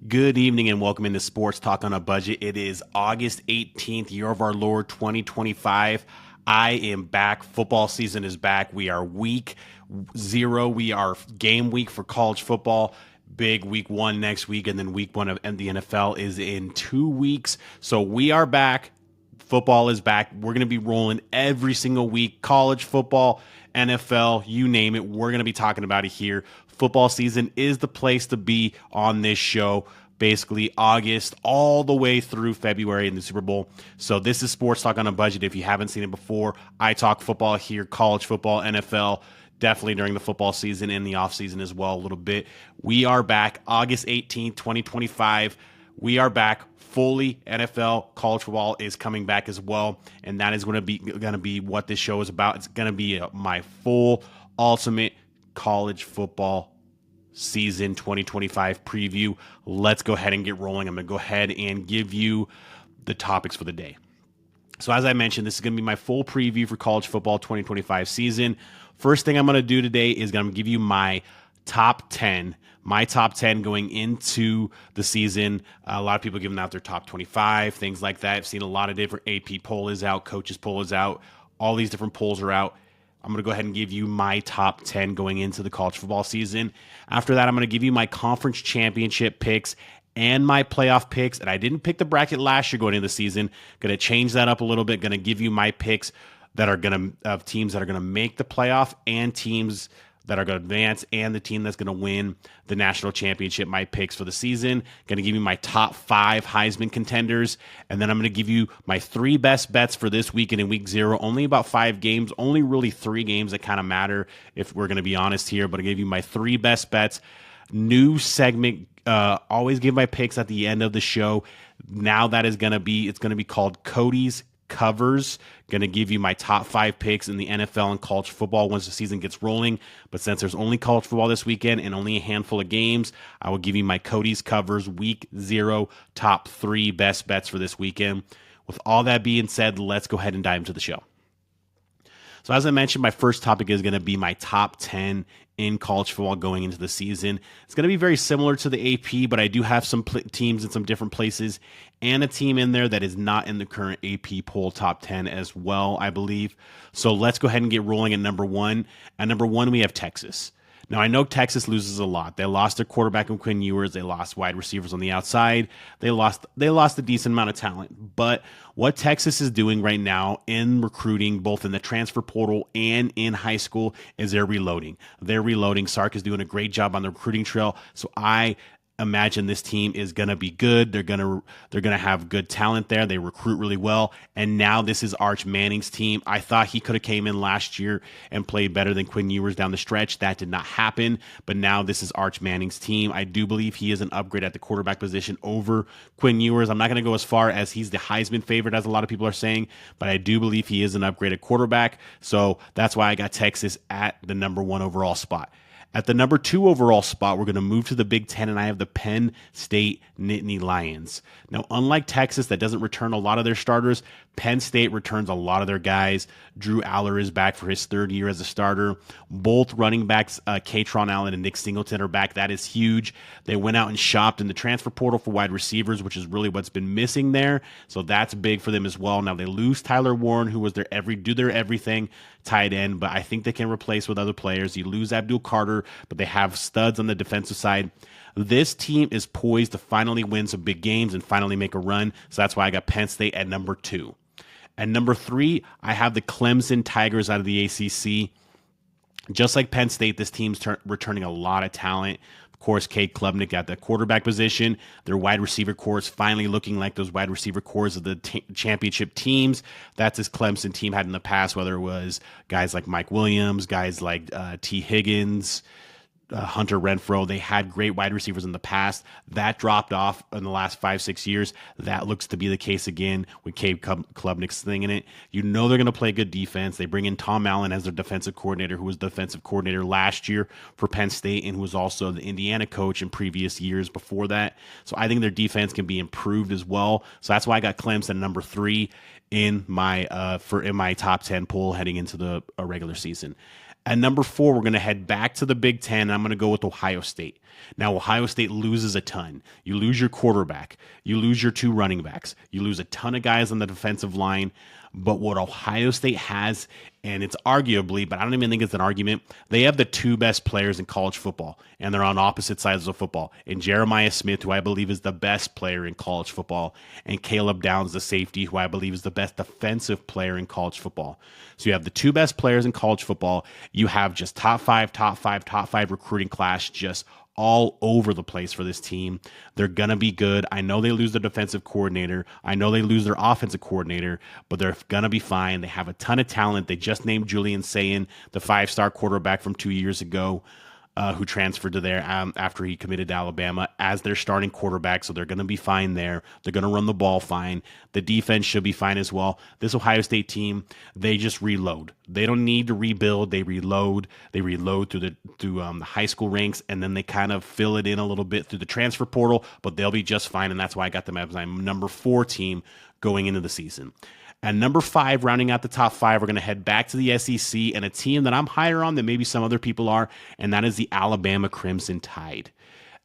Good evening and welcome into Sports Talk on a Budget. It is August 18th, year of our Lord 2025. I am back. Football season is back. We are week 0. We are game week for college football. Big week 1 next week, and then week 1 of the NFL is in 2 weeks. So we are back. Football is back. We're going to be rolling every single week. College football, NFL, you name it. We're going to be talking about it here. Football season is the place to be on this show. Basically August all the way through February in the Super Bowl. So this is Sports Talk on a Budget. If you haven't seen it before, I talk football here, college football, NFL, definitely during the football season and the offseason as well a little bit. We are back August 18th, 2025. We are back fully. NFL college football is coming back as well, and that is going to be what this show is about. It's going to be my full ultimate college football season 2025 preview. Let's go ahead and get rolling. I'm going to go ahead and give you the topics for the day. So as I mentioned, this is going to be my full preview for college football 2025 season. First thing I'm going to do today is I'm going to give you my top 10 going into the season. A lot of people giving out their top 25, things like that. I've seen a lot of different AP poll is out, coaches poll is out, all these different polls are out. I'm going to go ahead and give you my top 10 going into the college football season. After that, I'm going to give you my conference championship picks and my playoff picks. And I didn't pick the bracket last year going into the season. Going to change that up a little bit. Going to give you my picks that are going to of teams that are going to make the playoff and teams that are going to advance and the team that's going to win the national championship. My picks for the season. Going to give you my top 5 Heisman contenders. And then I'm going to give you my 3 best bets for this weekend in week 0. Only about 5 games, only really 3 games that kind of matter if we're going to be honest here. But I give you my 3 best bets. New segment. Always give my picks at the end of the show. Now that is going to be, it's going to be called Kody's Covers. Going to give you my top 5 picks in the NFL and college football once the season gets rolling. But since there's only college football this weekend and only a handful of games, I will give you my Kody's Covers week 0 top 3 best bets for this weekend. With all that being said, let's go ahead and dive into the show. So as I mentioned, my first topic is going to be my top 10 in college football going into the season. It's going to be very similar to the AP, but I do have some teams in some different places and a team in there that is not in the current AP poll top 10 as well, I believe. So let's go ahead and get rolling at number 1. At number 1, we have Texas. Now, I know Texas loses a lot. They lost their quarterback in Quinn Ewers. They lost wide receivers on the outside. They lost a decent amount of talent. But what Texas is doing right now in recruiting, both in the transfer portal and in high school, is they're reloading. Sark is doing a great job on the recruiting trail. So I imagine this team is going to be good. They're going to have good talent there. They recruit really well. And now this is Arch Manning's team. I thought he could have came in last year and played better than Quinn Ewers down the stretch. That did not happen. But now this is Arch Manning's team. I do believe he is an upgrade at the quarterback position over Quinn Ewers. I'm not going to go as far as he's the Heisman favorite, as a lot of people are saying, but I do believe he is an upgrade at quarterback. So that's why I got Texas at the number 1 overall spot. At the number 2 overall spot, we're going to move to the Big Ten, and I have the Penn State Nittany Lions. Now, unlike Texas, that doesn't return a lot of their starters, Penn State returns a lot of their guys. Drew Aller is back for his 3rd year as a starter. Both running backs, Katron Allen and Nick Singleton, are back. That is huge. They went out and shopped in the transfer portal for wide receivers, which is really what's been missing there. So that's big for them as well. Now, they lose Tyler Warren, who was their everything tight end, but I think they can replace with other players. You lose Abdul Carter, but they have studs on the defensive side. This team is poised to finally win some big games and finally make a run. So that's why I got Penn State at number 2. At number 3, I have the Clemson Tigers out of the ACC. Just like Penn State, this team's returning a lot of talent. Of course, Cade Klubnik at the quarterback position. Their wide receiver core is finally looking like those wide receiver cores of the championship teams. That's this Clemson team had in the past, whether it was guys like Mike Williams, guys like T. Higgins, Hunter Renfrow. They had great wide receivers in the past. That dropped off in the last 5-6 years. That looks to be the case again with Cade Klubnik's thing in it. You know they're going to play good defense. They bring in Tom Allen as their defensive coordinator, who was defensive coordinator last year for Penn State and who was also the Indiana coach in previous years before that. So I think their defense can be improved as well. So that's why I got Clemson number 3 in my top 10 poll heading into the regular season. At number 4, we're going to head back to the Big Ten, and I'm going to go with Ohio State. Now, Ohio State loses a ton. You lose your quarterback. You lose your 2 running backs. You lose a ton of guys on the defensive line. But what Ohio State has, and it's arguably, but I don't even think it's an argument, they have the 2 best players in college football, and they're on opposite sides of football. And Jeremiah Smith, who I believe is the best player in college football, and Caleb Downs, the safety, who I believe is the best defensive player in college football. So you have the 2 best players in college football. You have just top five recruiting class, just all over the place for this team. They're going to be good. I know they lose their defensive coordinator. I know they lose their offensive coordinator, but they're going to be fine. They have a ton of talent. They just named Julian Sayin, the 5-star quarterback from 2 years ago, who transferred to there after he committed to Alabama, as their starting quarterback, so they're going to be fine there. They're going to run the ball fine. The defense should be fine as well. This Ohio State team, they just reload. They don't need to rebuild. They reload. They reload through the high school ranks, and then they kind of fill it in a little bit through the transfer portal, but they'll be just fine, and that's why I got them as my number 4 team going into the season. At number 5, rounding out the top 5, we're going to head back to the SEC and a team that I'm higher on than maybe some other people are, and that is the Alabama Crimson Tide.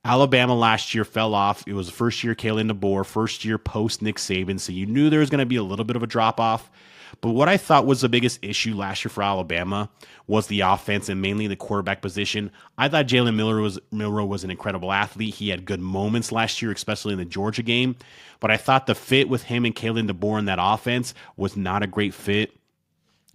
Alabama last year fell off. It was the first year Kalen DeBoer, first year post Nick Saban, so you knew there was going to be a little bit of a drop-off. But what I thought was the biggest issue last year for Alabama was the offense and mainly the quarterback position. I thought Jalen Milroe was an incredible athlete. He had good moments last year, especially in the Georgia game. But I thought the fit with him and Kalen DeBoer in that offense was not a great fit.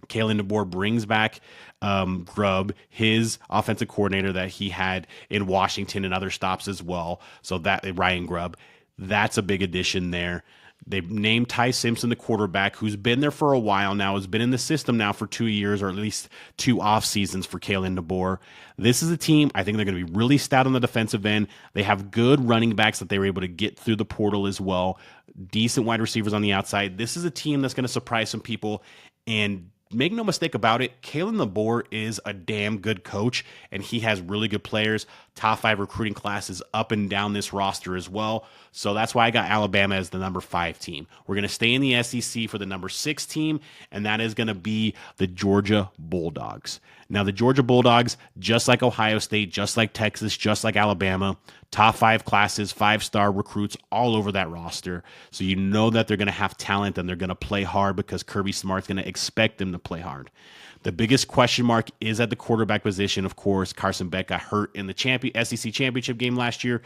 Kalen DeBoer brings back Grubb, his offensive coordinator that he had in Washington and other stops as well. So that Ryan Grubb, that's a big addition there. They named Ty Simpson the quarterback, who's been there for a while now, has been in the system now for 2 years, or at least 2 off seasons for Kalen DeBoer. This is a team, I think they're going to be really stout on the defensive end. They have good running backs that they were able to get through the portal as well. Decent wide receivers on the outside. This is a team that's going to surprise some people, and make no mistake about it, Kalen DeBoer is a damn good coach, and he has really good players. Top 5 recruiting classes up and down this roster as well. So that's why I got Alabama as the number 5 team. We're going to stay in the SEC for the number 6 team, and that is going to be the Georgia Bulldogs. Now, the Georgia Bulldogs, just like Ohio State, just like Texas, just like Alabama, top 5 classes, 5-star recruits all over that roster. So you know that they're going to have talent and they're going to play hard because Kirby Smart's going to expect them to play hard. The biggest question mark is at the quarterback position. Of course, Carson Beck got hurt in the SEC championship game last year,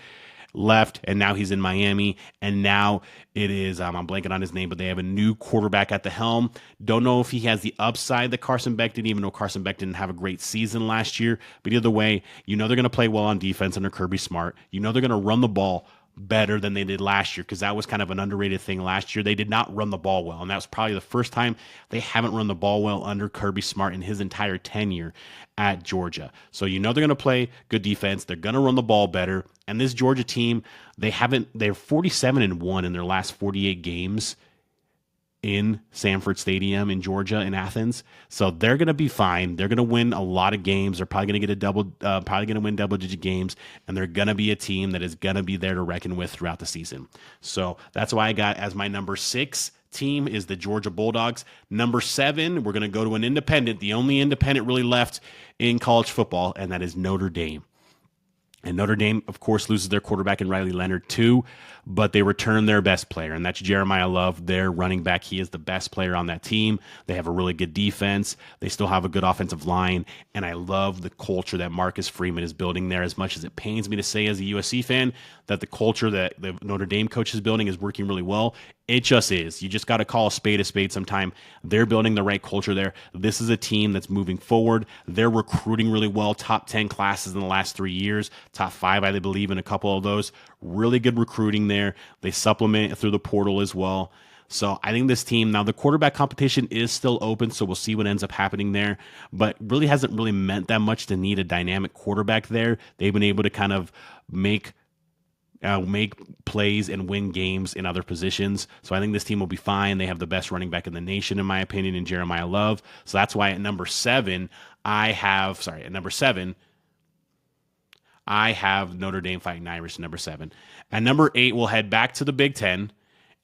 left, and now he's in Miami. And now it is, I'm blanking on his name, but they have a new quarterback at the helm. Don't know if he has the upside that Carson Beck did, even though Carson Beck didn't have a great season last year. But either way, you know they're going to play well on defense under Kirby Smart. You know they're going to run the ball better than they did last year, because that was kind of an underrated thing last year. They did not run the ball well, and that was probably the first time they haven't run the ball well under Kirby Smart in his entire tenure at Georgia. So you know they're going to play good defense. They're going to run the ball better. And this Georgia team, they're 47-1 in their last 48 games in Sanford Stadium in Georgia, in Athens. So they're going to be fine. They're going to win a lot of games. They're probably going to win double-digit games, and they're going to be a team that is going to be there to reckon with throughout the season. So that's why I got as my number 6 team is the Georgia Bulldogs. Number 7, we're going to go to an independent, the only independent really left in college football, and that is Notre Dame. And Notre Dame, of course, loses their quarterback in Riley Leonard too, but they return their best player, and that's Jeremiah Love, their running back. He is the best player on that team. They have a really good defense. They still have a good offensive line, and I love the culture that Marcus Freeman is building there, as much as it pains me to say as a USC fan that the culture that the Notre Dame coach is building is working really well. It just is. You just got to call a spade sometime. They're building the right culture there. This is a team that's moving forward. They're recruiting really well. Top 10 classes in the last 3 years. Top 5, I believe, in a couple of those. Really good recruiting there. They supplement through the portal as well. So I think this team, now the quarterback competition is still open, so we'll see what ends up happening there. But really hasn't really meant that much to need a dynamic quarterback there. They've been able to kind of make plays and win games in other positions. So I think this team will be fine. They have the best running back in the nation, in my opinion, in Jeremiah Love. So that's why at number 7, I have Notre Dame Fighting Irish, number 7. At number 8, we'll head back to the Big Ten,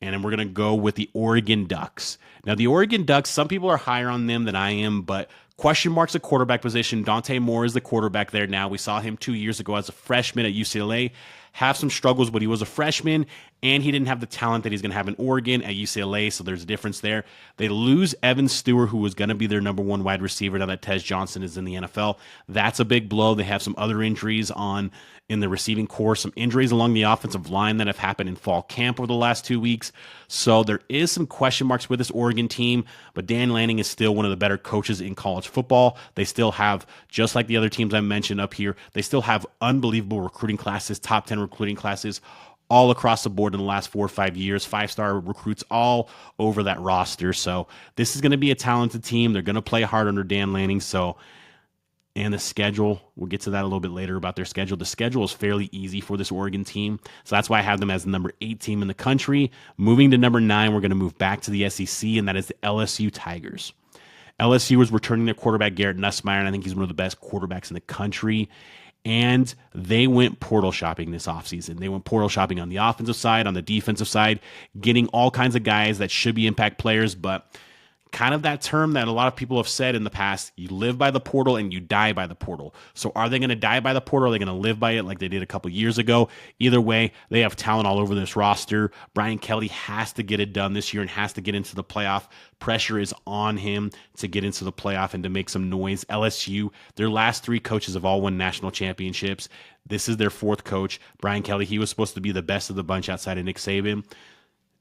and then we're going to go with the Oregon Ducks. Now, the Oregon Ducks, some people are higher on them than I am, but Question marks at quarterback position. Dante Moore is the quarterback there now. We saw him 2 years ago as a freshman at UCLA. Have some struggles, but he was a freshman, and he didn't have the talent that he's going to have in Oregon at UCLA, so there's a difference there. They lose Evan Stewart, who was going to be their number one wide receiver now that Tez Johnson is in the NFL. That's a big blow. They have some other injuries in the receiving corps, some injuries along the offensive line that have happened in fall camp over the last 2 weeks. So there is some question marks with this Oregon team, but Dan Lanning is still one of the better coaches in college football. They still have, just like the other teams I mentioned up here, they still have unbelievable recruiting classes, top 10 recruiting classes all across the board in the last 4 or 5 years, 5-star recruits all over that roster. So this is going to be a talented team. They're going to play hard under Dan Lanning. And the schedule, we'll get to that a little bit later about their schedule. The schedule is fairly easy for this Oregon team. So that's why I have them as the number 8 team in the country. Moving to number 9, we're going to move back to the SEC, and that is the LSU Tigers. LSU was returning their quarterback, Garrett Nussmeier, and I think he's one of the best quarterbacks in the country. And they went portal shopping this offseason. They went portal shopping on the offensive side, on the defensive side, getting all kinds of guys that should be impact players, but kind of that term that a lot of people have said in the past, you live by the portal and you die by the portal. So are they going to die by the portal? Are they going to live by it like they did a couple years ago? Either way, they have talent all over this roster. Brian Kelly has to get it done this year and has to get into the playoff. Pressure is on him to get into the playoff and to make some noise. LSU, their last 3 coaches have all won national championships. This is their 4th coach. Brian Kelly, he was supposed to be the best of the bunch outside of Nick Saban.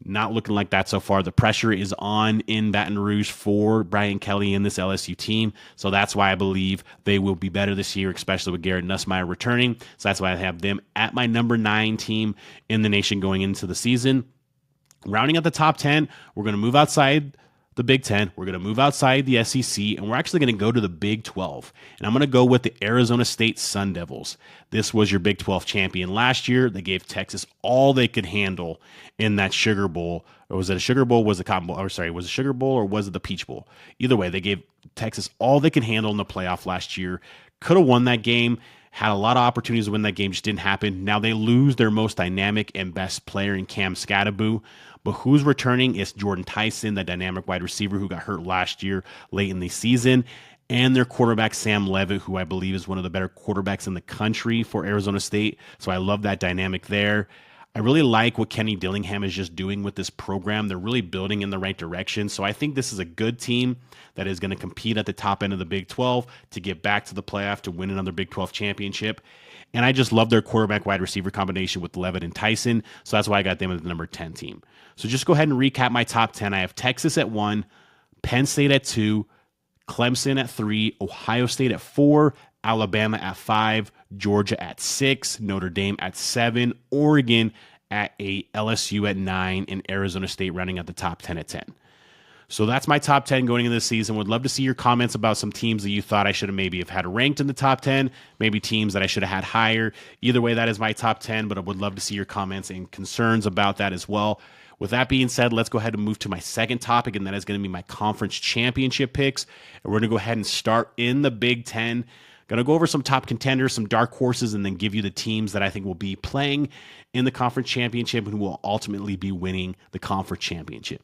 Not looking like that so far. The pressure is on in Baton Rouge for Brian Kelly and this LSU team. So that's why I believe they will be better this year, especially with Garrett Nussmeier returning. So that's why I have them at my number 9 team in the nation going into the season. Rounding out the top 10, we're going to move outside the Big Ten. We're going to move outside the SEC, and we're actually going to go to the Big 12. And I'm going to go with the Arizona State Sun Devils. This was your Big 12 champion last year. They gave Texas all they could handle in that Sugar Bowl. Or was it a Sugar Bowl? Was it Cotton Bowl? Or sorry, was it Sugar Bowl or was it the Peach Bowl? Either way, they gave Texas all they could handle in the playoff last year. Could have won that game. Had a lot of opportunities to win that game, just didn't happen. Now they lose their most dynamic and best player in Cam Scatteraboo. But who's returning is Jordan Tyson, the dynamic wide receiver who got hurt last year late in the season, and their quarterback Sam Levitt, who I believe is one of the better quarterbacks in the country for Arizona State. So I love that dynamic there. I really like what Kenny Dillingham is just doing with this program. They're really building in the right direction. So I think this is a good team that is going to compete at the top end of the Big 12 to get back to the playoff to win another Big 12 championship. And I just love their quarterback wide receiver combination with Levitt and Tyson. So that's why I got them as the number 10 team. So just go ahead and recap my top 10. I have Texas at 1, Penn State at 2, Clemson at 3, Ohio State at 4, Alabama at 5, Georgia at 6, Notre Dame at 7, Oregon at 8, LSU at 9, and Arizona State rounding out the top 10 at 10. So that's my top 10 going into the season. Would love to see your comments about some teams that you thought I should have maybe have had ranked in the top 10, maybe teams that I should have had higher. Either way, that is my top 10, but I would love to see your comments and concerns about that as well. With that being said, let's go ahead and move to my second topic, and that is going to be my conference championship picks. And we're going to go ahead and start in the Big Ten. Going to go over some top contenders, some dark horses, and then give you the teams that I think will be playing in the conference championship and who will ultimately be winning the conference championship.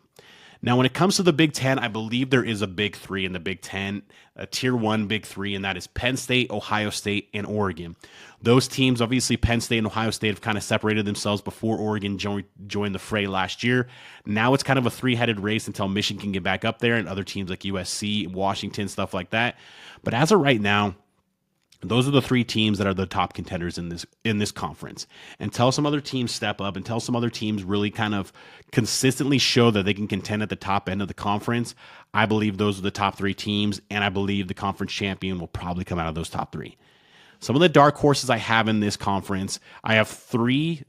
Now, when it comes to the Big Ten, I believe there is a Big Three in the Big Ten, a Tier 1 Big Three, and that is Penn State, Ohio State, and Oregon. Those teams, obviously, Penn State and Ohio State have kind of separated themselves before Oregon joined the fray last year. Now it's kind of a three-headed race until Michigan can get back up there and other teams like USC, Washington, stuff like that. But as of right now, those are the 3 teams that are the top contenders in this conference. Until some other teams step up, until some other teams really kind of consistently show that they can contend at the top end of the conference, I believe those are the top 3 teams, and I believe the conference champion will probably come out of those top 3. Some of the dark horses I have in this conference, I have three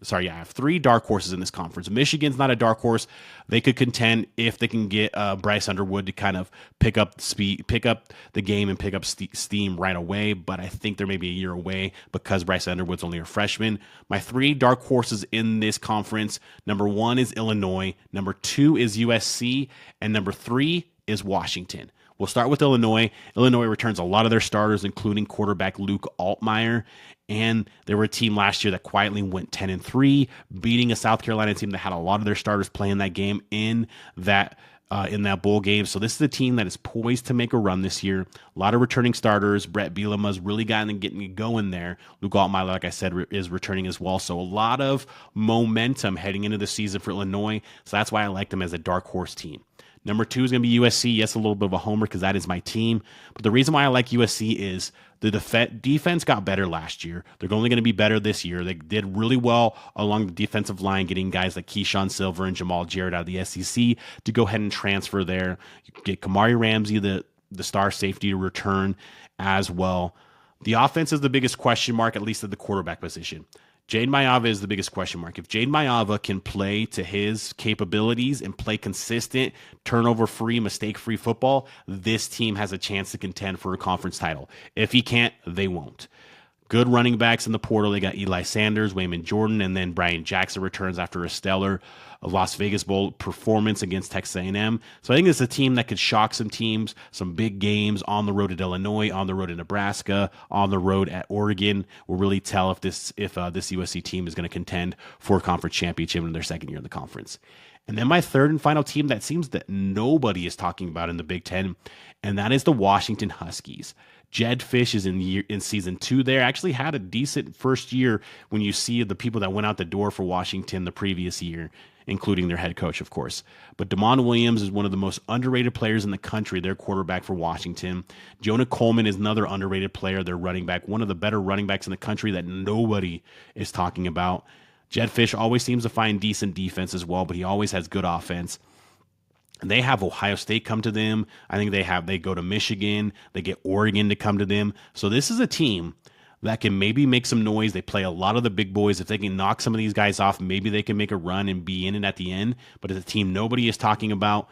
dark horses in this conference. Michigan's not a dark horse. They could contend if they can get Bryce Underwood to kind of pick up the game and pick up steam right away, but I think they're maybe a year away because Bryce Underwood's only a freshman. My 3 dark horses in this conference, number 1 is Illinois, number 2 is USC, and number 3 is Washington. We'll start with Illinois. Illinois returns a lot of their starters, including quarterback Luke Altmaier, and they were a team last year that quietly went 10-3, beating a South Carolina team that had a lot of their starters playing that game in that in that bowl game. So this is a team that is poised to make a run this year. A lot of returning starters. Brett Bielema's really gotten getting it going there. Luke Altmaier, like I said, is returning as well. So a lot of momentum heading into the season for Illinois. So that's why I like them as a dark horse team. Number 2 is going to be USC. Yes, a little bit of a homer because that is my team. But the reason why I like USC is the defense got better last year. They're only going to be better this year. They did really well along the defensive line, getting guys like Keyshawn Silver and Jamal Jarrett out of the SEC to go ahead and transfer there. You get Kamari Ramsey, the star safety, to return as well. The offense is the biggest question mark, at least at the quarterback position. Jade Maiava is the biggest question mark. If Jade Maiava can play to his capabilities and play consistent, turnover-free, mistake-free football, this team has a chance to contend for a conference title. If he can't, they won't. Good running backs in the portal. They got Eli Sanders, Wayman Jordan, and then Brian Jackson returns after a stellar Las Vegas Bowl performance against Texas A&M. So I think it's a team that could shock some teams, some big games on the road at Illinois, on the road at Nebraska, on the road at Oregon. Will really tell if this USC team is going to contend for a conference championship in their second year in the conference. And then my third and final team that seems that nobody is talking about in the Big Ten, and that is the Washington Huskies. Jed Fish is in season 2 there. Actually had a decent first year when you see the people that went out the door for Washington the previous year, including their head coach, of course. But Damon Williams is one of the most underrated players in the country, their quarterback for Washington. Jonah Coleman is another underrated player, their running back, one of the better running backs in the country that nobody is talking about. Jed Fish always seems to find decent defense as well, but he always has good offense. And they have Ohio State come to them. I think they go to Michigan. They get Oregon to come to them. So this is a team that can maybe make some noise. They play a lot of the big boys. If they can knock some of these guys off, maybe they can make a run and be in it at the end. But it's a team nobody is talking about.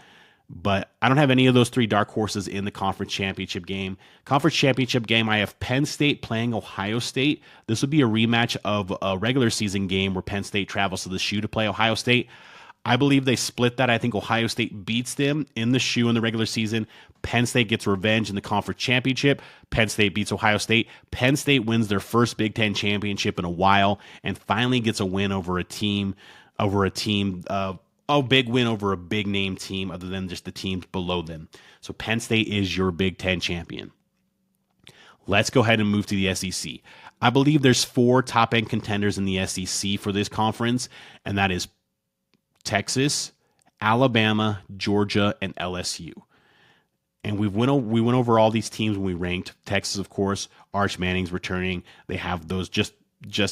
But I don't have any of those 3 dark horses in the conference championship game. Conference championship game, I have Penn State playing Ohio State. This would be a rematch of a regular season game where Penn State travels to the Shoe to play Ohio State. I believe they split that. I think Ohio State beats them in the Shoe in the regular season. Penn State gets revenge in the conference championship. Penn State beats Ohio State. Penn State wins their first Big Ten championship in a while and finally gets a win over a big win over a big name team other than just the teams below them. So Penn State is your Big Ten champion. Let's go ahead and move to the SEC. I believe there's 4 top-end contenders in the SEC for this conference, and that is Texas, Alabama, Georgia, and LSU. And we went over all these teams when we ranked. Texas, of course, Arch Manning's returning. They have those just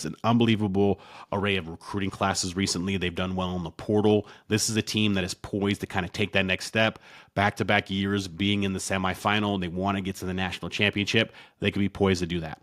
an unbelievable array of recruiting classes recently. They've done well in the portal. This is a team that is poised to kind of take that next step. Back-to-back years being in the semifinal, they want to get to the national championship. They could be poised to do that.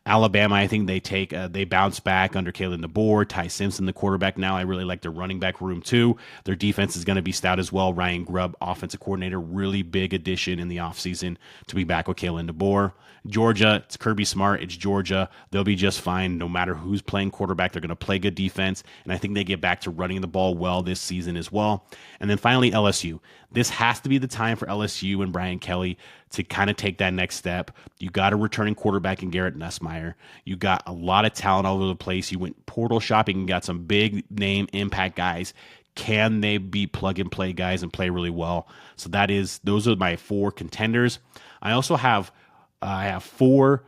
Alabama, I think they bounce back under Kalen DeBoer, Ty Simpson, the quarterback now. I really like their running back room too. Their defense is going to be stout as well. Ryan Grubb, offensive coordinator, really big addition in the offseason to be back with Kalen DeBoer. Georgia, it's Kirby Smart. It's Georgia. They'll be just fine no matter who's playing quarterback. They're going to play good defense, and I think they get back to running the ball well this season as well. And then finally, LSU. This has to be the time for LSU and Brian Kelly to kind of take that next step. You got a returning quarterback in Garrett Nussmeier. You got a lot of talent all over the place. You went portal shopping and got some big name impact guys. Can they be plug and play guys and play really well? So those are my 4 contenders. I also have four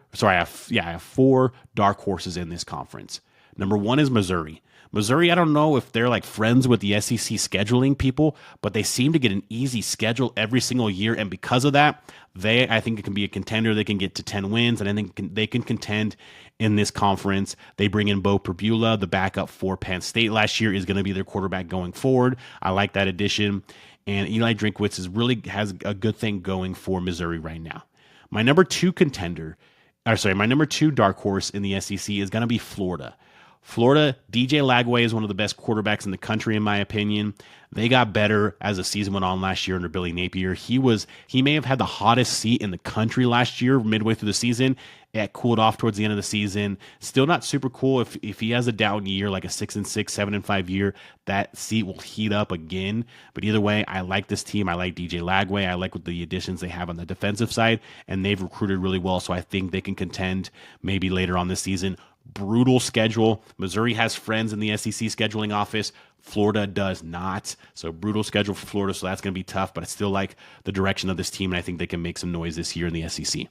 dark horses in this conference. Number 1 is Missouri. Missouri, I don't know if they're like friends with the SEC scheduling people, but they seem to get an easy schedule every single year. And because of that, I think it can be a contender. They can get to 10 wins, and I think they can contend in this conference. They bring in Bo Perbula, the backup for Penn State last year, is going to be their quarterback going forward. I like that addition. And Eli Drinkwitz has a good thing going for Missouri right now. My number 2 dark horse in the SEC is going to be Florida. Florida, DJ Lagway is one of the best quarterbacks in the country, in my opinion. They got better as the season went on last year under Billy Napier. He may have had the hottest seat in the country last year, midway through the season. It cooled off towards the end of the season. Still not super cool. If he has a down year, like a 6-6, 7-5 year, that seat will heat up again. But either way, I like this team. I like DJ Lagway. I like what the additions they have on the defensive side, and they've recruited really well. So I think they can contend maybe later on this season. brutal schedule. Missouri has friends in the SEC scheduling office. Florida does not. So brutal schedule for Florida. So that's going to be tough, but I still like the direction of this team, and I think they can make some noise this year in the SEC.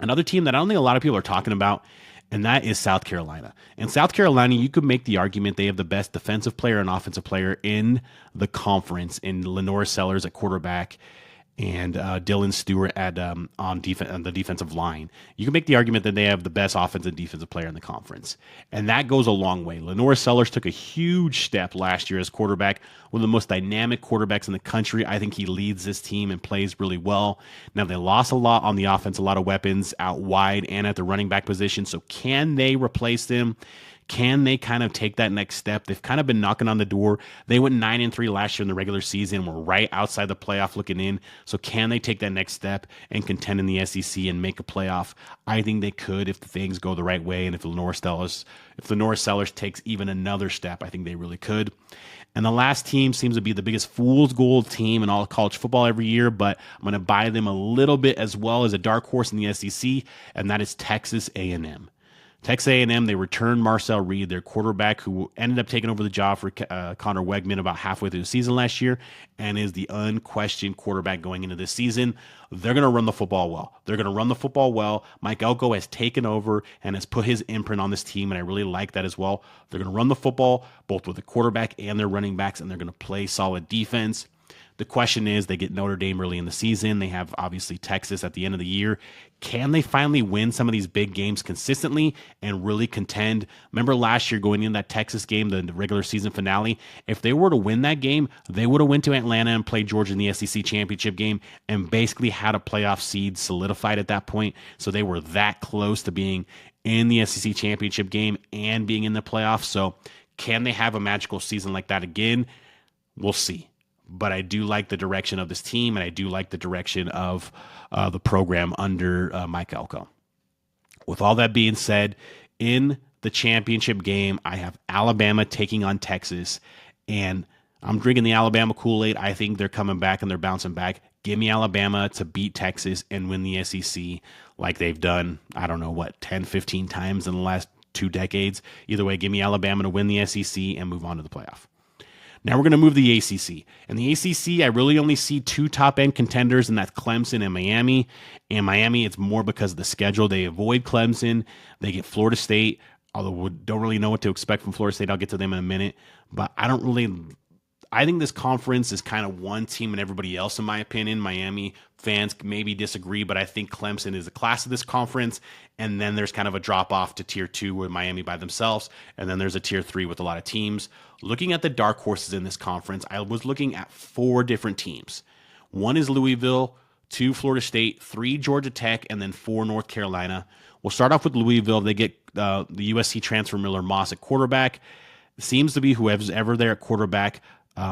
Another team that I don't think a lot of people are talking about, and that is South Carolina. And South Carolina, you could make the argument they have the best defensive player and offensive player in the conference in Lenore Sellers at quarterback and Dylan Stewart at on the defensive line. You can make the argument that they have the best offensive and defensive player in the conference, and that goes a long way. Lenore Sellers took a huge step last year as quarterback, one of the most dynamic quarterbacks in the country. I think he leads this team and plays really well. Now, they lost a lot on the offense, a lot of weapons out wide and at the running back position, so can they replace them? Can they kind of take that next step? They've kind of been knocking on the door. They went 9-3 last year in the regular season. We're right outside the playoff looking in. So can they take that next step and contend in the SEC and make a playoff? I think they could if the things go the right way. And if Lenore Sellers takes even another step, I think they really could. And the last team seems to be the biggest fool's gold team in all of college football every year, but I'm going to buy them a little bit as well as a dark horse in the SEC, and that is Texas A&M. Texas A&M, they returned Marcel Reed, their quarterback, who ended up taking over the job for Connor Wegman about halfway through the season last year and is the unquestioned quarterback going into this season. They're going to run the football well. Mike Elko has taken over and has put his imprint on this team, and I really like that as well. They're going to run the football both with the quarterback and their running backs, and they're going to play solid defense. The question is, they get Notre Dame early in the season. They have, obviously, Texas at the end of the year. Can they finally win some of these big games consistently and really contend? Remember last year going into that Texas game, the regular season finale, if they were to win that game, they would have went to Atlanta and played Georgia in the SEC championship game and basically had a playoff seed solidified at that point. So they were that close to being in the SEC championship game and being in the playoffs. So can they have a magical season like that again? We'll see. But I do like the direction of this team, and I do like the direction of the program under Mike Elko. With all that being said, in the championship game, I have Alabama taking on Texas, and I'm drinking the Alabama Kool-Aid. I think they're coming back and they're bouncing back. Give me Alabama to beat Texas and win the SEC like they've done, 10, 15 times in the last 2 decades. Either way, give me Alabama to win the SEC and move on to the playoff. Now we're going to move to the ACC. In the ACC, I really only see 2 top-end contenders, and that's Clemson and Miami. And Miami, it's more because of the schedule. They avoid Clemson. They get Florida State, although we don't really know what to expect from Florida State. I'll get to them in a minute. But I think this conference is kind of one team and everybody else, in my opinion. Miami fans maybe disagree, but I think Clemson is the class of this conference. And then there's kind of a drop-off to Tier 2 with Miami by themselves. And then there's a Tier 3 with a lot of teams. Looking at the dark horses in this conference, I was looking at 4 different teams. 1 is Louisville, 2 Florida State, 3 Georgia Tech, and then 4 North Carolina. We'll start off with Louisville. They get the USC transfer Miller Moss at quarterback. It seems to be whoever's ever there at quarterback,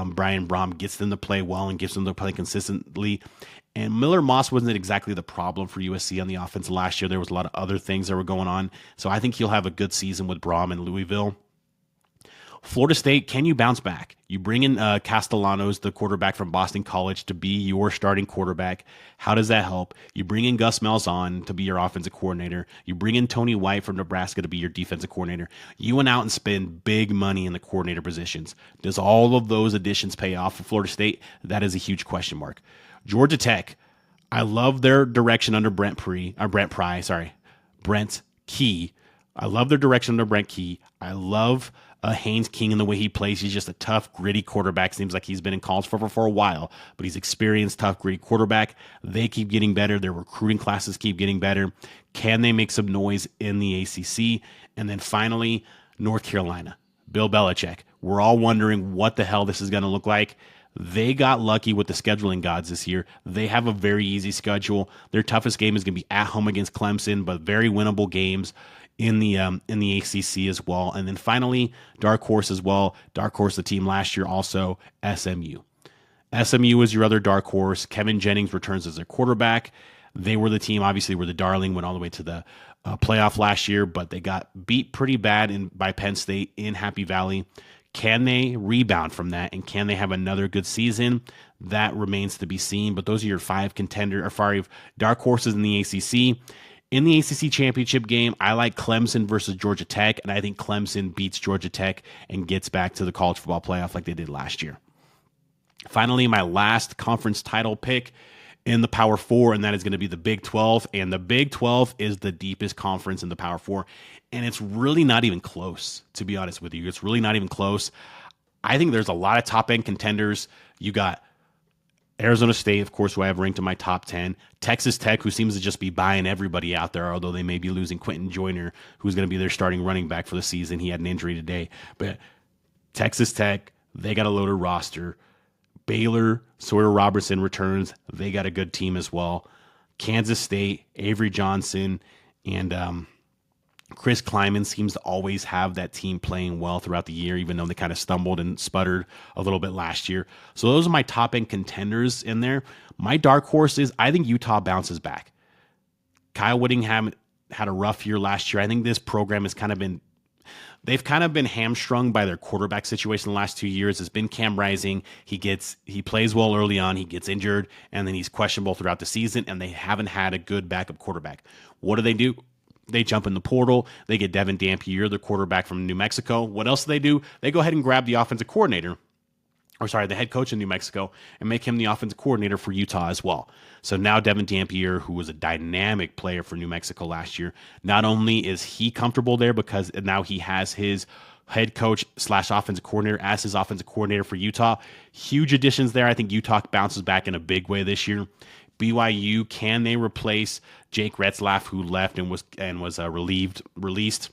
Brian Brom gets them to play well and gives them to play consistently. And Miller Moss wasn't exactly the problem for USC on the offense last year. There was a lot of other things that were going on. So I think he'll have a good season with Brom in Louisville. Florida State, can you bounce back? You bring in Castellanos, the quarterback from Boston College, to be your starting quarterback. How does that help? You bring in Gus Malzahn to be your offensive coordinator. You bring in Tony White from Nebraska to be your defensive coordinator. You went out and spend big money in the coordinator positions. Does all of those additions pay off for Florida State? That is a huge question mark. Georgia Tech, I love their direction under Brent Key. I love their direction under Brent Key. I love Haynes King and the way he plays. He's just a tough, gritty quarterback. Seems like he's been in college for a while, but he's experienced, tough, gritty quarterback. They keep getting better. Their recruiting classes keep getting better. Can they make some noise in the ACC? And then finally, North Carolina, Bill Belichick. We're all wondering what the hell this is going to look like. They got lucky with the scheduling gods this year. They have a very easy schedule. Their toughest game is going to be at home against Clemson, but very winnable games in the ACC as well. And then finally, dark horse as well. Dark horse, the team last year also, SMU. SMU is your other dark horse. Kevin Jennings returns as their quarterback. They were the team, obviously, were the darling, went all the way to the playoff last year, but they got beat pretty bad by Penn State in Happy Valley. Can they rebound from that, and can they have another good season? That remains to be seen. But those are your 5 dark horses in the ACC. In the ACC championship game, I like Clemson versus Georgia Tech, and I think Clemson beats Georgia Tech and gets back to the college football playoff like they did last year. Finally, my last conference title pick in the Power Four, and that is going to be the Big 12. And the Big 12 is the deepest conference in the Power Four, and it's really not even close, to be honest with you. It's really not even close. I think there's a lot of top-end contenders. You got Arizona State, of course, who I have ranked in my top 10. Texas Tech, who seems to just be buying everybody out there, although they may be losing Quentin Joyner, who's going to be their starting running back for the season. He had an injury today. But Texas Tech, they got a loaded roster. Baylor, Sawyer Robertson returns. They got a good team as well. Kansas State, Avery Johnson, and Chris Kleiman seems to always have that team playing well throughout the year, even though they kind of stumbled and sputtered a little bit last year. So those are my top-end contenders in there. My dark horse is I think Utah bounces back. Kyle Whittingham had a rough year last year. I think this program has they've kind of been hamstrung by their quarterback situation the last 2 years. It's been Cam Rising. He plays well early on. He gets injured, and then he's questionable throughout the season, and they haven't had a good backup quarterback. What do? They jump in the portal. They get Devin Dampier, the quarterback from New Mexico. What else do? They go ahead and grab the offensive coordinator, the head coach in New Mexico, and make him the offensive coordinator for Utah as well. So now Devin Dampier, who was a dynamic player for New Mexico last year, not only is he comfortable there because now he has his head coach / offensive coordinator as his offensive coordinator for Utah. Huge additions there. I think Utah bounces back in a big way this year. BYU, can they replace Jake Retzlaff, who left and was released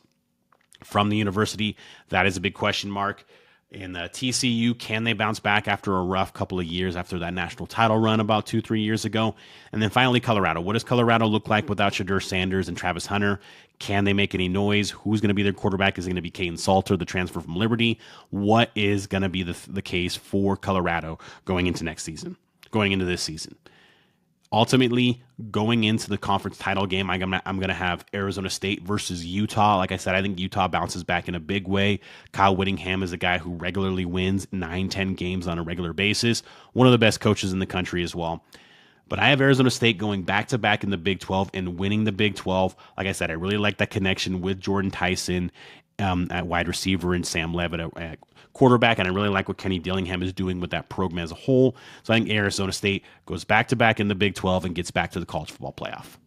from the university? That is a big question mark. And TCU, can they bounce back after a rough couple of years after that national title run about 2-3 years ago? And then finally, Colorado. What does Colorado look like without Shadur Sanders and Travis Hunter? Can they make any noise? Who's going to be their quarterback? Is it going to be Caden Salter, the transfer from Liberty? What is going to be the case for Colorado going into this season? Ultimately, going into the conference title game, I'm going to have Arizona State versus Utah. Like I said, I think Utah bounces back in a big way. Kyle Whittingham is a guy who regularly wins 9-10 games on a regular basis. One of the best coaches in the country as well. But I have Arizona State going back-to-back in the Big 12 and winning the Big 12. Like I said, I really like that connection with Jordan Tyson at wide receiver and Sam Levitt at quarterback, and I really like what Kenny Dillingham is doing with that program as a whole. So I think Arizona State goes back-to-back in the Big 12 and gets back to the college football playoff.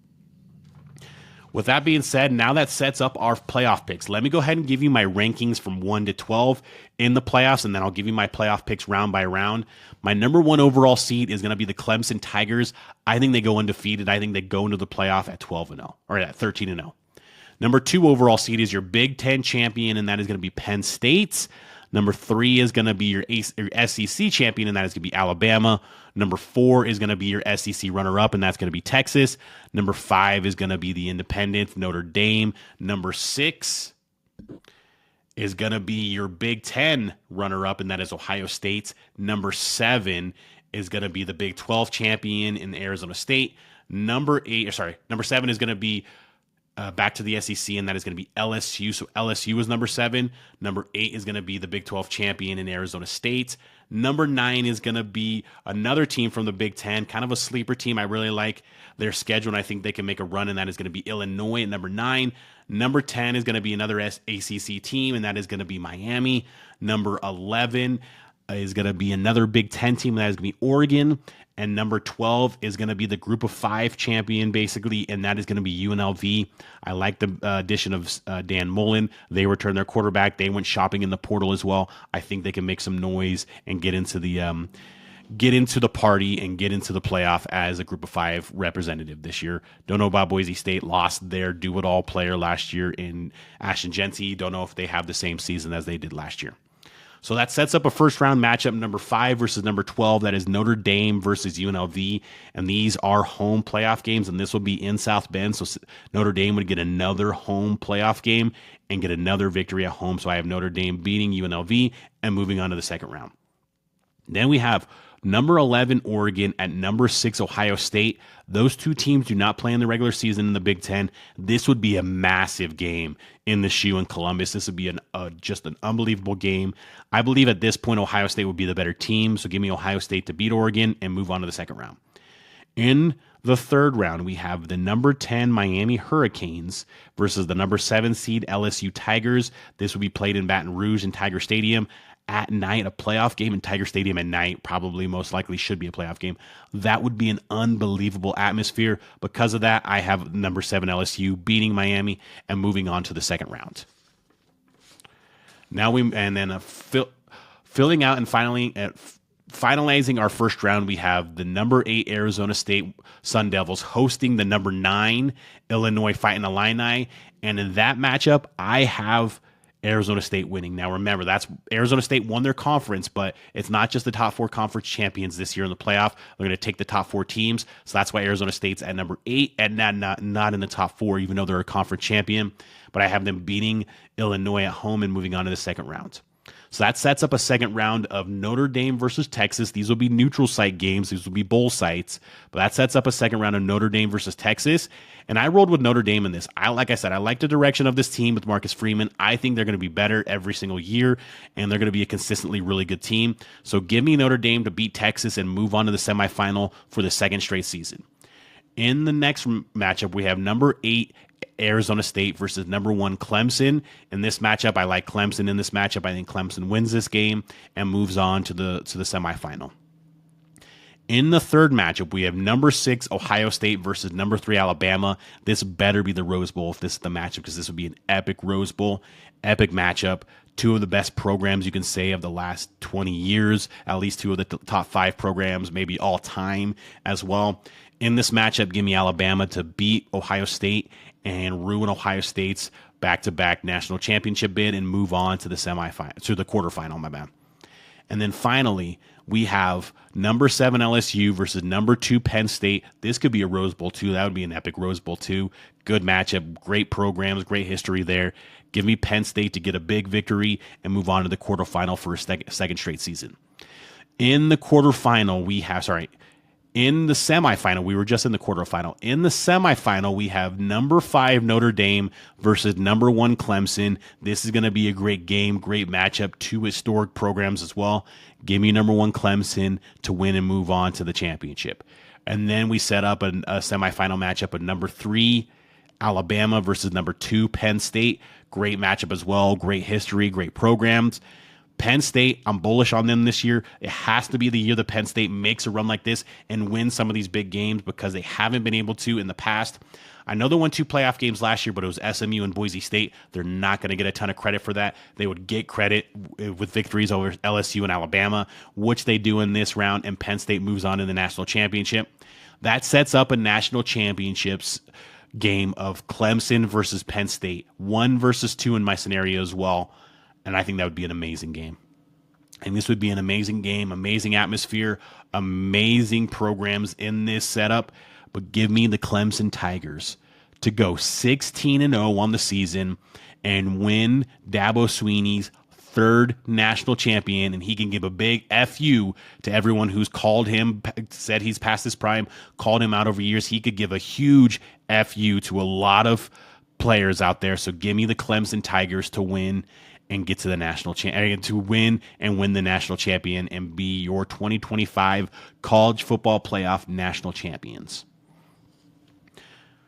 With that being said, now that sets up our playoff picks. Let me go ahead and give you my rankings from 1 to 12 in the playoffs, and then I'll give you my playoff picks round by round. My number 1 overall seed is going to be the Clemson Tigers. I think they go undefeated. I think they go into the playoff at 12-0, or at 13-0. Number 2 overall seed is your Big Ten champion, and that is going to be Penn State. Number 3 is going to be your SEC champion, and that is going to be Alabama. Number 4 is going to be your SEC runner-up, and that's going to be Texas. Number 5 is going to be the independent Notre Dame. Number 6 is going to be your Big Ten runner-up, and that is Ohio State. Number 7 is going to be the Big 12 champion in Arizona State. Number 7 is going to be back to the SEC, and that is going to be LSU. So LSU is number 7. Number 8 is going to be the Big 12 champion in Arizona State. Number 9 is going to be another team from the Big 10, kind of a sleeper team. I really like their schedule, and I think they can make a run, and that is going to be Illinois at number 9. Number 10 is going to be another ACC team, and that is going to be Miami. Number 11 is going to be another Big 10 team, and that is going to be Oregon. And number 12 is going to be the Group of 5 champion, basically, and that is going to be UNLV. I like the addition of Dan Mullen. They returned their quarterback. They went shopping in the portal as well. I think they can make some noise and get into the party and get into the playoff as a Group of 5 representative this year. Don't know about Boise State. Lost their do-it-all player last year in Ashton Jeanty. Don't know if they have the same season as they did last year. So that sets up a first-round matchup, number 5 versus number 12. That is Notre Dame versus UNLV, and these are home playoff games, and this will be in South Bend. So Notre Dame would get another home playoff game and get another victory at home. So I have Notre Dame beating UNLV and moving on to the second round. Then we have number 11 Oregon at number 6 Ohio State. Those two teams do not play in the regular season in the Big Ten. This would be a massive game in the shoe in Columbus. This would be just an unbelievable game. I believe at this point Ohio State would be the better team, so give me Ohio State to beat Oregon and move on to the second round. In the third round, we have the number 10 Miami Hurricanes versus the number 7 seed LSU Tigers. This will be played in Baton Rouge in Tiger Stadium at night, a playoff game in Tiger Stadium at night. Probably most likely should be a playoff game. That would be an unbelievable atmosphere. Because of that, I have number 7 LSU beating Miami and moving on to the second round. Now filling out and finalizing our first round, we have the number 8 Arizona State Sun Devils hosting the number 9 Illinois Fighting Illini. And in that matchup, I have Arizona State winning. Now, remember, that's Arizona State won their conference, but it's not just the top 4 conference champions this year in the playoff. They're going to take the top 4 teams. So that's why Arizona State's at number 8 and not in the top 4, even though they're a conference champion. But I have them beating Illinois at home and moving on to the second round. So that sets up a second round of Notre Dame versus Texas. These will be neutral site games. These will be bowl sites. But that sets up a second round of Notre Dame versus Texas. And I rolled with Notre Dame in this. Like I said, I like the direction of this team with Marcus Freeman. I think they're going to be better every single year, and they're going to be a consistently really good team. So give me Notre Dame to beat Texas and move on to the semifinal for the second straight season. In the next matchup, we have number 8 Arizona State versus number 1 Clemson. In this matchup, I like Clemson in this matchup. I think Clemson wins this game and moves on to the semifinal. In the third matchup, we have number 6 Ohio State versus number 3 Alabama. This better be the Rose Bowl if this is the matchup, because this would be an epic Rose Bowl, epic matchup. 2 of the best programs you can say of the last 20 years, at least 2 of the top 5 programs, maybe all time as well. In this matchup, give me Alabama to beat Ohio State and ruin Ohio State's back-to-back national championship bid and move on to the quarterfinal, my bad. And then finally, we have number 7 LSU versus number 2 Penn State. This could be a Rose Bowl too. That would be an epic Rose Bowl too. Good matchup, great programs, great history there. Give me Penn State to get a big victory and move on to the quarterfinal for a second straight season. In the semifinal, we were just in the quarterfinal. In the semifinal, we have number 5 Notre Dame versus number 1 Clemson. This is going to be a great game, great matchup, 2 historic programs as well. Give me number 1 Clemson to win and move on to the championship. And then we set up a semifinal matchup of number 3 Alabama versus number 2 Penn State. Great matchup as well, great history, great programs. Penn State, I'm bullish on them this year. It has to be the year that Penn State makes a run like this and wins some of these big games, because they haven't been able to in the past. I know they won 2 playoff games last year, but it was SMU and Boise State. They're not going to get a ton of credit for that. They would get credit with victories over LSU and Alabama, which they do in this round, and Penn State moves on to the national championship. That sets up a national championships game of Clemson versus Penn State, 1 versus 2 in my scenario as well. And I think that would be an amazing game. And this would be an amazing game, amazing atmosphere, amazing programs in this setup. But give me the Clemson Tigers to go 16-0 on the season and win Dabo Swinney's 3rd national champion. And he can give a big FU to everyone who's called him, said he's past his prime, called him out over years. He could give a huge FU to a lot of players out there. So give me the Clemson Tigers to win and get to the national to win and win the national champion and be your 2025 college football playoff national champions.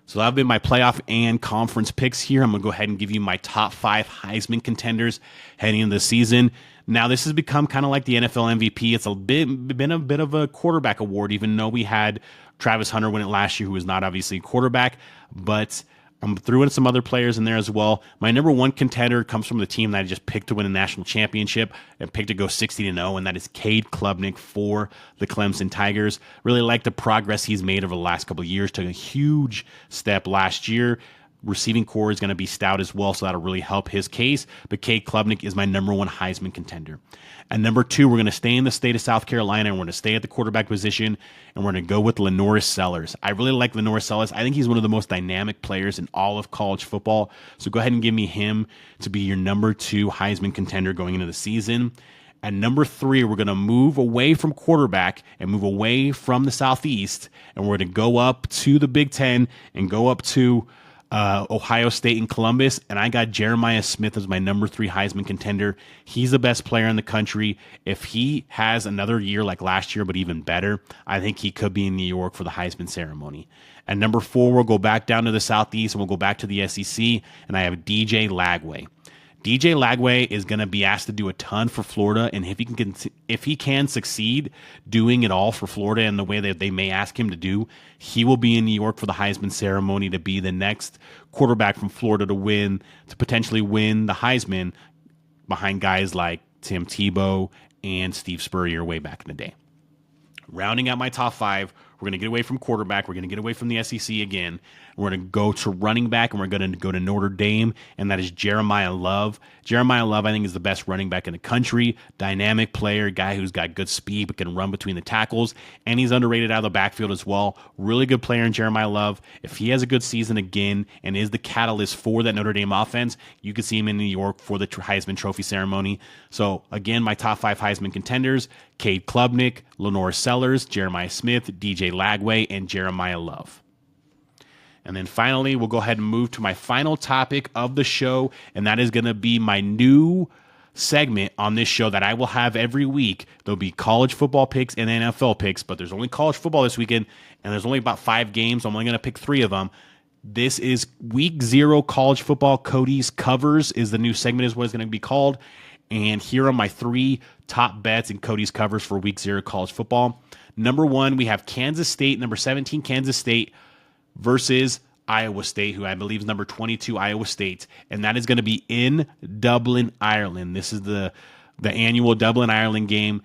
So that have been my playoff and conference picks here. I'm going to go ahead and give you my top 5 Heisman contenders heading into the season. Now, this has become kind of like the NFL MVP. It's been a bit of a quarterback award, even though we had Travis Hunter win it last year, who was not obviously a quarterback, but I'm throwing some other players in there as well. My number 1 contender comes from the team that I just picked to win a national championship and picked to go 16-0, and that is Kody Kovers for the Clemson Tigers. Really like the progress he's made over the last couple of years. Took a huge step last year. Receiving core is going to be stout as well, so that'll really help his case. But Kody Kovers is my number 1 Heisman contender. And number 2, we're going to stay in the state of South Carolina, and we're going to stay at the quarterback position, and we're going to go with Lenoris Sellers. I really like Lenoris Sellers. I think he's one of the most dynamic players in all of college football. So go ahead and give me him to be your number 2 Heisman contender going into the season. At number 3, we're going to move away from quarterback and move away from the Southeast, and we're going to go up to the Big Ten and go up to Ohio State and Columbus, and I got Jeremiah Smith as my number 3 Heisman contender. He's the best player in the country. If he has another year like last year, but even better, I think he could be in New York for the Heisman ceremony. At number 4, we'll go back down to the Southeast, and we'll go back to the SEC, and I have DJ Lagway. DJ Lagway is going to be asked to do a ton for Florida, and if he can succeed doing it all for Florida in the way that they may ask him to do, he will be in New York for the Heisman ceremony to be the next quarterback from Florida to potentially win the Heisman behind guys like Tim Tebow and Steve Spurrier way back in the day. Rounding out my top 5, we're going to get away from quarterback. We're going to get away from the SEC again. We're going to go to running back, and we're going to go to Notre Dame, and that is Jeremiah Love. Jeremiah Love, I think, is the best running back in the country. Dynamic player, guy who's got good speed but can run between the tackles, and he's underrated out of the backfield as well. Really good player in Jeremiah Love. If he has a good season again and is the catalyst for that Notre Dame offense, you could see him in New York for the Heisman Trophy ceremony. So, again, my top 5 Heisman contenders: Cade Klubnik, Lenore Sellers, Jeremiah Smith, DJ Lagway, and Jeremiah Love. And then finally, we'll go ahead and move to my final topic of the show, and that is going to be my new segment on this show that I will have every week. There'll be college football picks and NFL picks, but there's only college football this weekend, and there's only about 5 games. So I'm only going to pick 3 of them. This is Week 0 college football. Kody's Covers is the new segment, is what it's going to be called. And here are my 3 top bets in Kody's Covers for Week 0 college football. Number 1, we have Kansas State, number 17 Kansas State, versus Iowa State, who I believe is number 22 Iowa State, and that is going to be in Dublin, Ireland. This is the annual Dublin, Ireland game.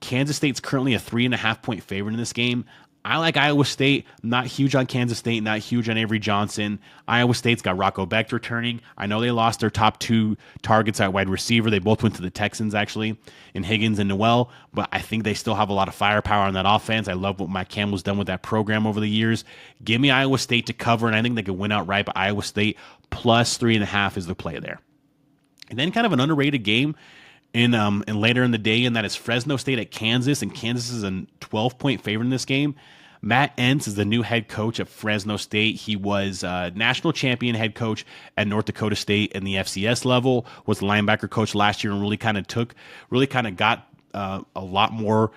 Kansas State's currently a 3.5-point favorite in this game. I like Iowa State. Not huge on Kansas State, not huge on Avery Johnson. Iowa State's got Rocco Becht returning. I know they lost their top 2 targets at wide receiver. They both went to the Texans, actually, in Higgins and Noel, but I think they still have a lot of firepower on that offense. I love what Mike Campbell's done with that program over the years. Give me Iowa State to cover, and I think they could win outright, but Iowa State plus 3.5 is the play there. And then kind of an underrated game in later in the day, and that is Fresno State at Kansas, and Kansas is a 12-point favorite in this game. Matt Entz is the new head coach at Fresno State. He was national champion head coach at North Dakota State in the FCS level, was the linebacker coach last year, and really kind of got a lot more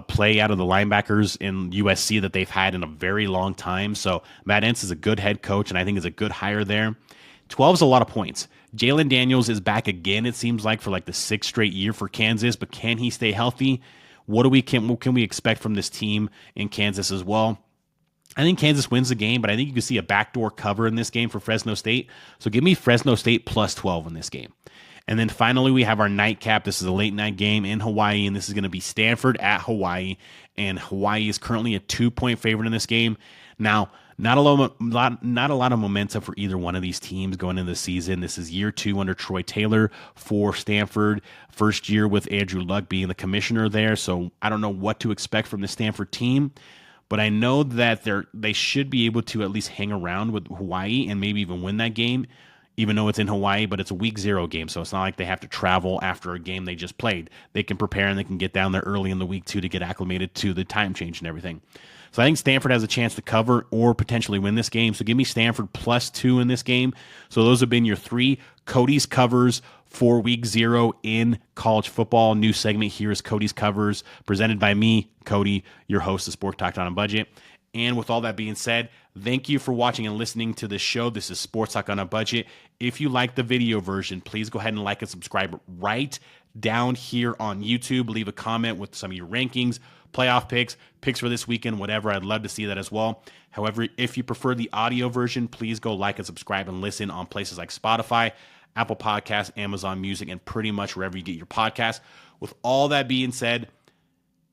play out of the linebackers in USC that they've had in a very long time. So Matt Entz is a good head coach, and I think is a good hire there. 12 is a lot of points. Jalen Daniels is back again, it seems like, for like the 6th straight year for Kansas, but can he stay healthy? What can we expect from this team in Kansas as well? I think Kansas wins the game, but I think you can see a backdoor cover in this game for Fresno State. So give me Fresno State plus 12 in this game. And then finally, we have our nightcap. This is a late night game in Hawaii, and this is going to be Stanford at Hawaii. And Hawaii is currently a 2-point favorite in this game. Now, not a lot of momentum for either one of these teams going into the season. This is year 2 under Troy Taylor for Stanford. First year with Andrew Luck being the commissioner there. So I don't know what to expect from the Stanford team, but I know that they should be able to at least hang around with Hawaii and maybe even win that game, even though it's in Hawaii, but it's a Week 0 game, so it's not like they have to travel after a game they just played. They can prepare and they can get down there early in the Week 2 to get acclimated to the time change and everything. So I think Stanford has a chance to cover or potentially win this game. So give me Stanford plus 2 in this game. So those have been your 3 Kody's Covers for Week 0 in college football. New segment here is Kody's Covers, presented by me, Kody, your host of Sports Talk on a Budget. And with all that being said, thank you for watching and listening to this show. This is Sports Talk on a Budget. If you like the video version, please go ahead and like and subscribe right down here on YouTube. Leave a comment with some of your rankings, playoff picks for this weekend, whatever. I'd love to see that as well. However, if you prefer the audio version, please go like and subscribe and listen on places like Spotify, Apple Podcasts, Amazon Music, and pretty much wherever you get your podcasts. With all that being said,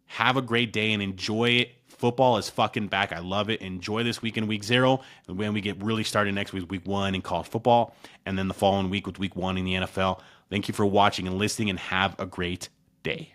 have a great day and enjoy it. Football is fucking back. I love it. Enjoy this weekend, Week 0. And when we get really started next week, Week 1 in college football, and then the following week with Week 1 in the NFL. Thank you for watching and listening, and have a great day.